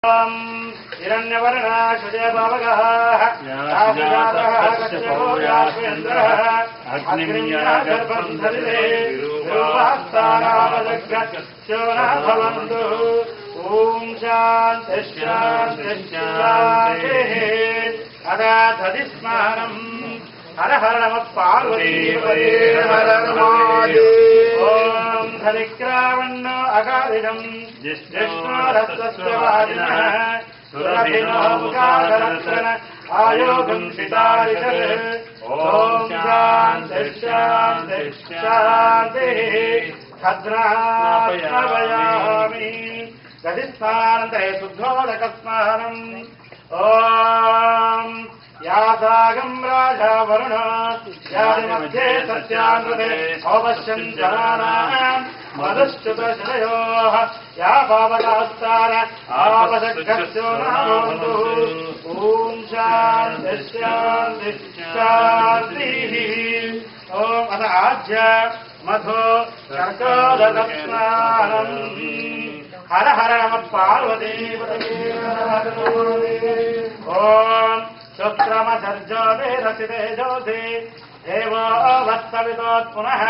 हिरण्यवर्णाशुजयभावगः अग्निगर्भं धरिते भवन्तु। ॐ शान्तिः शान्तिः शान्तिः। अदाधदिस्मरणम् हर हर नमः पार्वतीपते हर महादेव। ॐ धरिक्रावण्ण अगाधिरम् जिष्णुरस्वस्ववादिनः सुरभिनो मुखाधरक्षण आयोगं शितारिषत्। ॐ शान्तिः शान्तिः शान्तिः। भद्रापयामि गतिस्नानन्तरे शुद्धोदकस्नानम्। ॐ यासागं राजा वरुण यादिमध्ये सत्यानृते औपश्यन् जनानाम् मधुश्च्युतशरयोः या पावकास्तार आपशग्रस्यो न भवन्तु। ॐ शान्तिः शान्तिः शान्तिः। ॐ अथ आज्य मधु कर्कोदकस्नानम्। हर हर नमः पार्वतीपतये। ॐ शुक्रमसर्जोदे रचिते ज्योति देवो वत्सवितोत् पुनः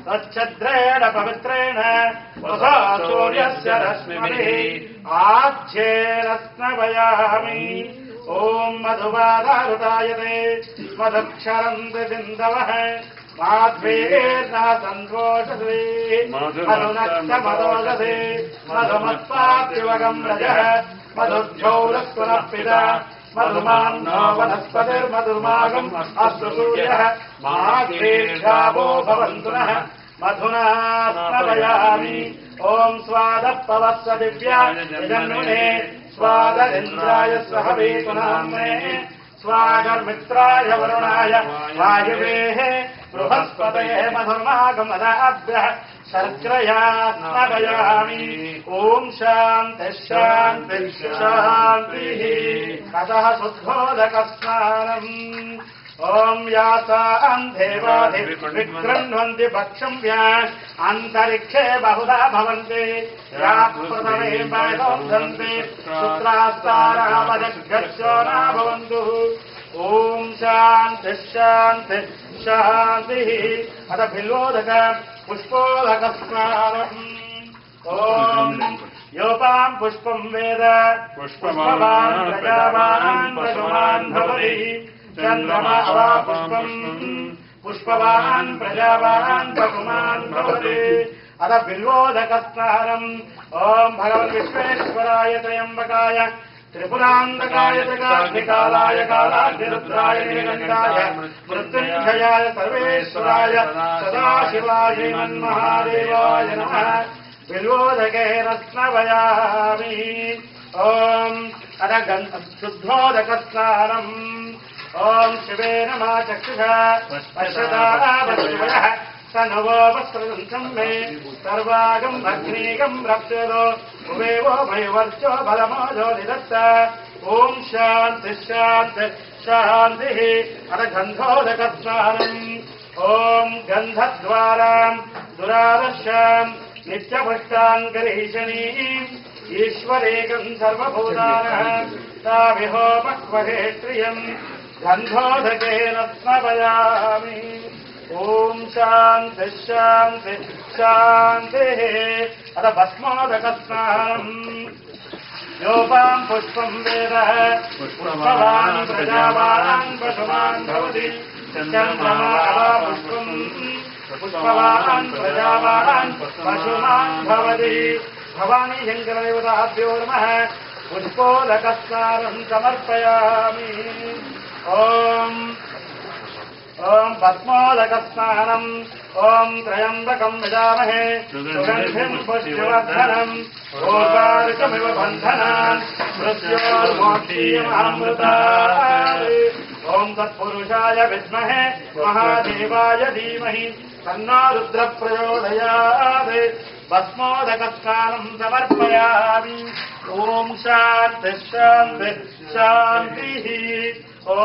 तच्छद्रेण पवित्रेण वसा सूर्यस्य रश्मिभिः आज्येन स्नपयामि। ॐ मधुबाधारुतायते मधुक्षरन्ति सिन्धवः माध्वेर्न सन्तोषसे मधुनक्षमदोषसे मधुमत्पाप्युवगं रजः मधुक्षौरस्वनः पिता मधुमान्नो वनस्पतिर्मधुमागम् अस्तु सूर्यः माघ्रेर्गावो भवन्तु नः मधुना स्नपयामि। ॐ स्वादः पवस्व दिव्याय जन्मने स्वादरिन्द्राय सहवेतुनाम्ने स्वागर्मित्राय वरुणाय वायुवेः बृहस्पतये मधुर्मागमदाभ्यः शर्करया स्नपयामि। ॐ शान्तिः शान्तिः शान्तिः। अतः शुद्धोदकस्नानम्। ॐ यासाम् देवादिविगृह्णन्ति भक्षं अन्तरिक्षे बहुधा भवन्ति या प्रथमे पादोद्धन्ति शुक्रास्तारापजग्गच्छो न भवन्तु। ॐ शान्तिः शान्तिः शान्तिः। अथ बिल्वोदक पुष्पोदकस्नानम्। ॐ योपां पुष्पं वेद पुष्पवान् प्रजावान् पशुमान् भवति चन्द्रमा अवा पुष्पम् पुष्पवान् प्रजावान् पशुमान् भवति। अथ बिल्वोदकस्नानम्। ॐ भगवन् विश्वेश्वराय त्र्यम्बकाय त्रिपुरान्तकाय जगाग्निकालाय कालाग्निरुद्राय नीलकण्ठाय मृत्युञ्जयाय सर्वेश्वराय सदाशिवाय मन्महादेवाय नमः। बिल्वोदकेन स्नपयामि। ॐ अथ शुद्धोदकस्नानम्। ॐ शिवे नमः चक्षुषा पश्यता वसुवयः स नवो वस्त्रदंशं मे सर्वागं अग्निगं रक्षतो उभेवो भयवर्चो बलमोजो निदत्त। ॐ शान्तिः शान्तिः शान्तिः। अथ गन्धोदकस्नानम्। ॐ गन्धद्वारां दुरादर्शां नित्यपुष्टान् गरीषणीम् ईश्वरेकं सर्वभूतानः ताविहोमक्वहे श्रियम् गन्धोदकेन स्नपयामि। ॐ शान्तिः शान्तिः शान्तिः। अथ भस्मोदकस्नानम्। योपां पुष्पं वेद पुष्पवान् प्रजावान् पशुमान् भवति चन्द्रमा अवा पुष्पम् पुष्पवान् प्रजावान् पशुमान् भवति। भवानी शङ्करदेवताभ्यो नमः। पुष्पोदकस्नानं समर्पयामि। ॐ भस्मोदकस्नानम्। ॐ त्र्यम्बकं यजामहे सुगन्धिं पुष्टिवर्धनम् ओर्वारुकमिव बन्धनान् मृत्योर्मोक्षीयमामृतात्। ॐ तत्पुरुषाय विद्महे महादेवाय धीमहि तन्नो रुद्रः प्रचोदयात्। भस्मोदकस्नानं समर्पयामि। ॐ शान्तिः शान्तिः शान्तिः। ॐ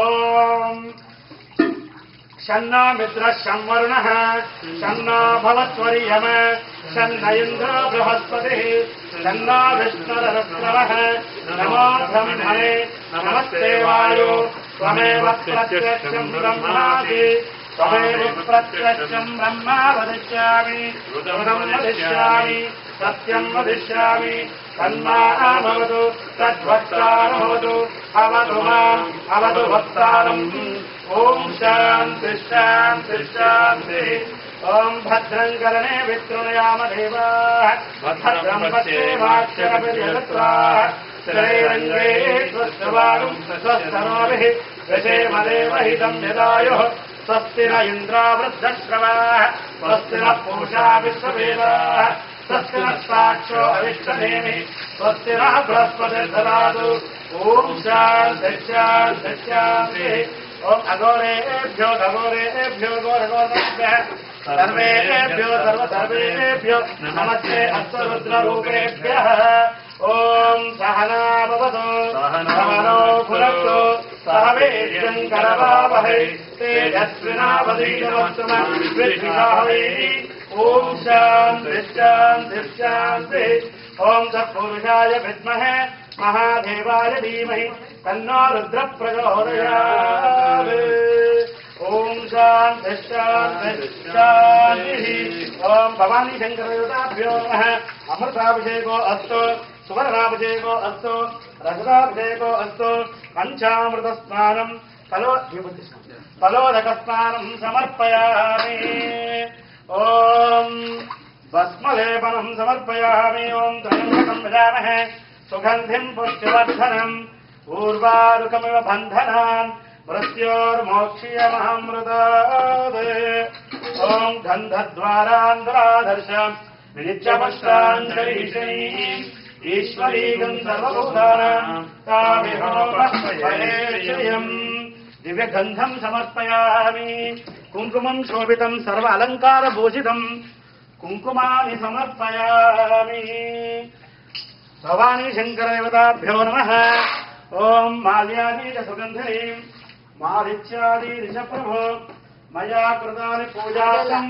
शन्नो मित्रः शं वरुणः शन्नो भवत्वर्यम शन्न इन्द्रो बृहस्पतिः शन्नो विष्णुररुद्रवः नमो ब्रह्मणे नमस्ते वायो त्वमेव प्रत्यक्षं ब्रह्मासि त्वमेव प्रत्यक्षं ब्रह्म वदिष्यामि ऋतं वदिष्यामि सत्यं वदिष्यामि तन्माभवतु तद्वक्तारमवतु अवतु माम् अवतु वक्तारम् ॐ शान्ति शान्ति शान्तिः ॐ भद्रं कर्णे वितृणयाम देवाः भद्रं पश्येमाक्षरभिर्यजत्राः श्रेरङ्गे स्वस्तिवारुं स्वस्तनोभिः यशेमदेवहितं यदायुः स्वस्ति न इन्द्रावृद्धश्रवाः स्वस्ति नः पूषा विश्ववेदाः स्वस्ति नः साक्षो अविष्टनेमि स्वस्ति नः बृहस्पतिर्ददातु ॐ शान्ति शान्ति शान्तिः ॐ अघोरेभ्यो घोरेभ्यो घोरघोरेभ्यः सर्वेभ्यो सर्वेभ्यो नमस्ते अस्तरुद्ररूपेभ्यः ॐ सहना भवतु सहनो भुनक्तु सह वीर्यं करवावहै तेजस्विनावधीतमस्तु मा विद्विषावहै ॐ शान्ति शान्ति शान्तिः ॐ तत्पुरुषाय विद्महे महादेवाय धीमहि तन्नो रुद्रः प्रचोदयात् ॐ शान्ति शान्ति शान्तिः ॐ भवानी शङ्करदेवताभ्यो नमः अमृताभिषेको अस्तु सुवर्णाभिषेको अस्तु रजताभिषेको अस्तु पञ्चामृतस्नानं फलोदकस्नानं समर्पयामि ॐ भस्मलेपनं समर्पयामि ॐ त्र्यम्बकं भजामहे सुगन्धिं पुष्टिवर्धनम् ऊर्वारुकमिव बन्धनान् मृत्योर्मोक्षीयमहामृतात् ॐ गन्धद्वारान्तरादर्शम् नित्यपश्चाञ्जलिशैः ईश्वरीगं सर्वभूतानां तामिहोपयम् दिव्यगन्धं समर्पयामि कुङ्कुमं शोभितं सर्व अलङ्कारभूषितं कुङ्कुमानि समर्पयामि भवानी शङ्करदेवताभ्यो नमः ॐ माल्यादीच सुगन्धिनीं मालिच्यादीच प्रभो मया कृतानि पूजार्थं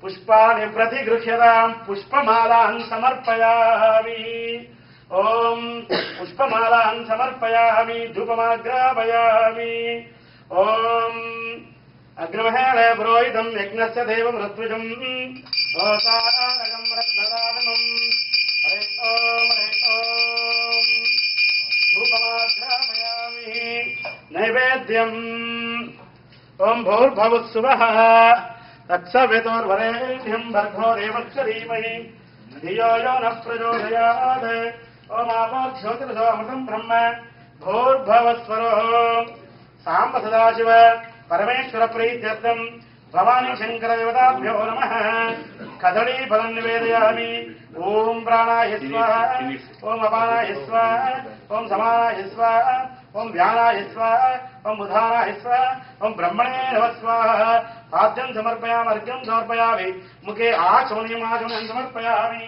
पुष्पाणि प्रतिगृह्यतां पुष्पमालान् समर्पयामि ॐ पुष्पमालान् समर्पयामि धूपमाग्रापयामि ॐ अग्निमहेणे पुरोहितं यज्ञस्य देवं ऋत्विजम् ओतारकं रत्नदानमम् हरे ॐ धूपमाग्रापयामि नैवेद्यम् ॐ भूर्भुवस्सुवः तत्सवितुर्वरेण्यं भर्गो देवस्य धीमहि धियो यो नः प्रचोदयात् ॐ आपोक्षोतिरसोऽमृतं ब्रह्म भूर्भुवस्वरो साम्ब सदाशिव परमेश्वर प्रीत्यर्थं भवानी शङ्करदेवताभ्यो नमः कदलीफलं निवेदयामि ॐ प्राणाय स्वाहा ॐ अपानाय स्वाहा ॐ समानाय स्वाहा ॐ व्यानाय स्वाहा ॐ बुधानाय स्वाहा ॐ ब्रह्मणे नमः स्वाहा पाद्यं समर्पयामि अर्घ्यं समर्पयामि मुखे आचमनीयमाचमनं समर्पयामि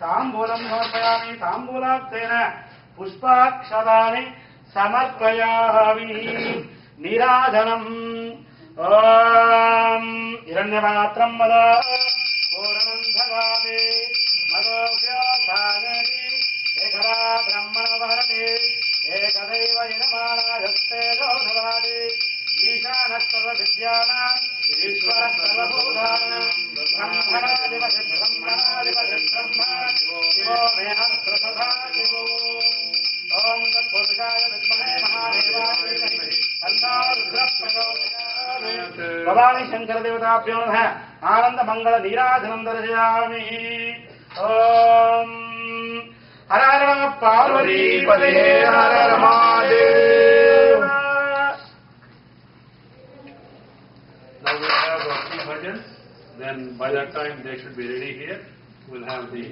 ताम्बूलं समर्पयामि ताम्बूलात्तेन पुष्पाक्षतानि समर्पयामि नीराजनम् ॐ हिरण्यपात्रं मद पूर्णं ददाति मदोऽव्यासानेति एकदा ब्रह्मणवहरति एकदैव यजमानायस्ते ददाति ईशानः सर्वविद्यानाम् ईश्वरः सर्वभूतानां ब्रह्मणाधिपतिः ब्रह्म शिवो मे अस्त्रसदा शिवो ॐ तत्पुरुषाय विद्महे महादेवाय धीमहि तन्नो रुद्रः प्रचोदयात् भवानी शङ्करदेवताभ्यो नमः आनन्द मंगल नीराजनं दर्शयामि ॐ हर हर पार्वतीपते हर हर Mahadev Now we have three bhajans, then by that time they should be ready here. We'll have the